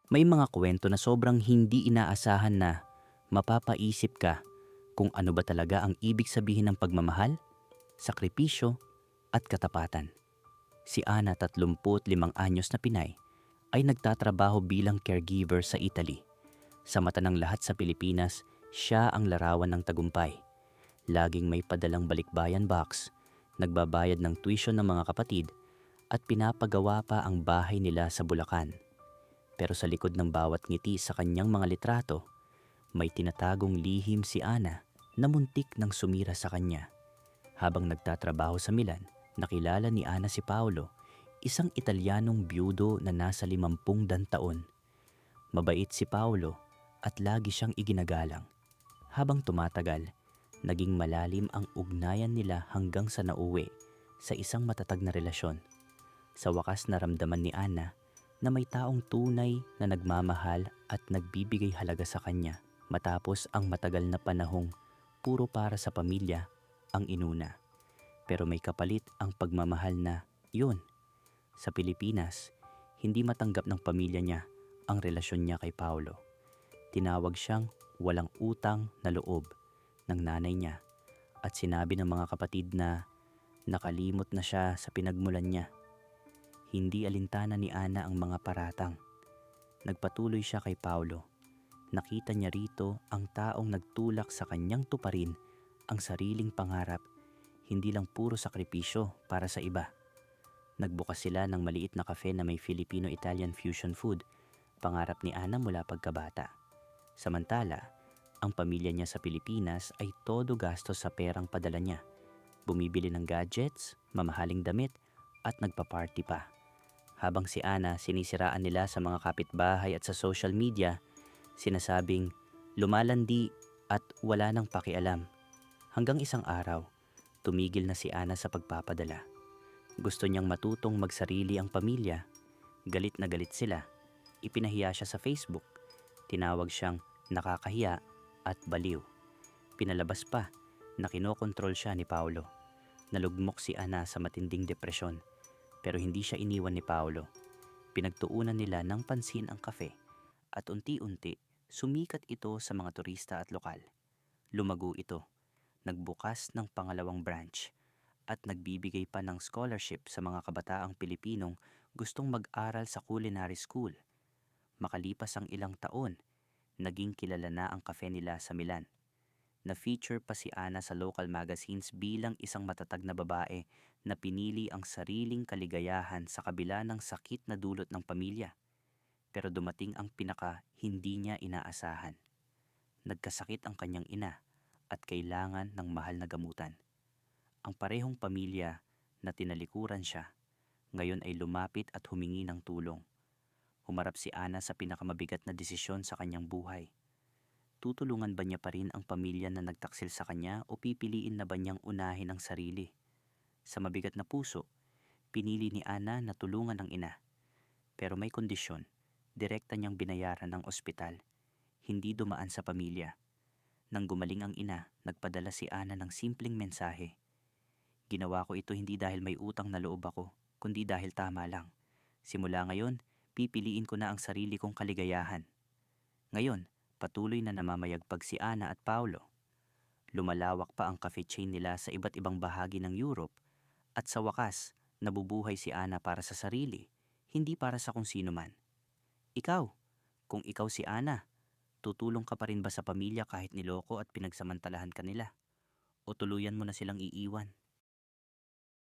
May mga kwento na sobrang hindi inaasahan na mapapaisip ka kung ano ba talaga ang ibig sabihin ng pagmamahal, sakripisyo at katapatan. Si Ana, 35 anyos na Pinay, ay nagtatrabaho bilang caregiver sa Italy. Sa mata ng lahat sa Pilipinas, siya ang larawan ng tagumpay. Laging may padalang balikbayan box, nagbabayad ng tuition ng mga kapatid, at pinapagawa pa ang bahay nila sa Bulacan. Pero sa likod ng bawat ngiti sa kanyang mga litrato, may tinatagong lihim si Ana na muntik nang sumira sa kanya. Habang nagtatrabaho sa Milan, nakilala ni Ana si Paolo, isang Italianong byudo na nasa 50 taon. Mabait si Paolo at lagi siyang iginagalang. Habang tumatagal, naging malalim ang ugnayan nila hanggang sa nauwi sa isang matatag na relasyon. Sa wakas naramdaman ni Ana na may taong tunay na nagmamahal at nagbibigay halaga sa kanya matapos ang matagal na panahong puro para sa pamilya ang inuna. Pero may kapalit ang pagmamahal na yun. Sa Pilipinas, hindi matanggap ng pamilya niya ang relasyon niya kay Paolo. Tinawag siyang walang utang na loob ng nanay niya at sinabi ng mga kapatid na nakalimot na siya sa pinagmulan niya. Hindi alintana ni Ana ang mga paratang. Nagpatuloy siya kay Paolo. Nakita niya rito ang taong nagtulak sa kanyang tuparin ang sariling pangarap, hindi lang puro sakripisyo para sa iba. Nagbukas sila ng maliit na cafe na may Filipino-Italian fusion food, pangarap ni Ana mula pagkabata. Samantala, ang pamilya niya sa Pilipinas ay todo gastos sa perang padala niya. Bumibili ng gadgets, mamahaling damit, at nagpa-party pa. Habang si Ana sinisiraan nila sa mga kapitbahay at sa social media, sinasabing lumalandi at wala nang pakialam. Hanggang isang araw, tumigil na si Ana sa pagpapadala. Gusto niyang matutong magsarili ang pamilya. Galit na galit sila. Ipinahiya siya sa Facebook. Tinawag siyang nakakahiya at baliw. Pinalabas pa na kinokontrol siya ni Paolo. Nalugmok si Ana sa matinding depresyon. Pero hindi siya iniwan ni Paolo. Pinagtuunan nila ng pansin ang kafe at unti-unti sumikat ito sa mga turista at lokal. Lumago ito, nagbukas ng pangalawang branch at nagbibigay pa ng scholarship sa mga kabataang Pilipinong gustong mag-aral sa culinary school. Makalipas ang ilang taon, naging kilala na ang kafe nila sa Milan. Na-feature pa si Ana sa local magazines bilang isang matatag na babae na pinili ang sariling kaligayahan sa kabila ng sakit na dulot ng pamilya. Pero dumating ang pinaka hindi niya inaasahan. Nagkasakit ang kanyang ina at kailangan ng mahal na gamutan. Ang parehong pamilya na tinalikuran siya, ngayon ay lumapit at humingi ng tulong. Humarap si Ana sa pinakamabigat na desisyon sa kanyang buhay. Tutulungan ba niya pa rin ang pamilya na nagtaksil sa kanya o pipiliin na ba niyang unahin ang sarili? Sa mabigat na puso, pinili ni Ana na tulungan ang ina. Pero may kondisyon, direkta niyang binayaran ng ospital, hindi dumaan sa pamilya. Nang gumaling ang ina, nagpadala si Ana ng simpleng mensahe. Ginawa ko ito hindi dahil may utang na loob ako, kundi dahil tama lang. Simula ngayon, pipiliin ko na ang sarili kong kaligayahan. Ngayon, patuloy na namamayagpag si Ana at Paolo. Lumalawak pa ang cafe chain nila sa iba't ibang bahagi ng Europe at sa wakas, nabubuhay si Ana para sa sarili, hindi para sa kung sino man. Ikaw, kung ikaw si Ana, tutulong ka pa rin ba sa pamilya kahit niloko at pinagsamantalahan ka nila? O tuluyan mo na silang iiwan?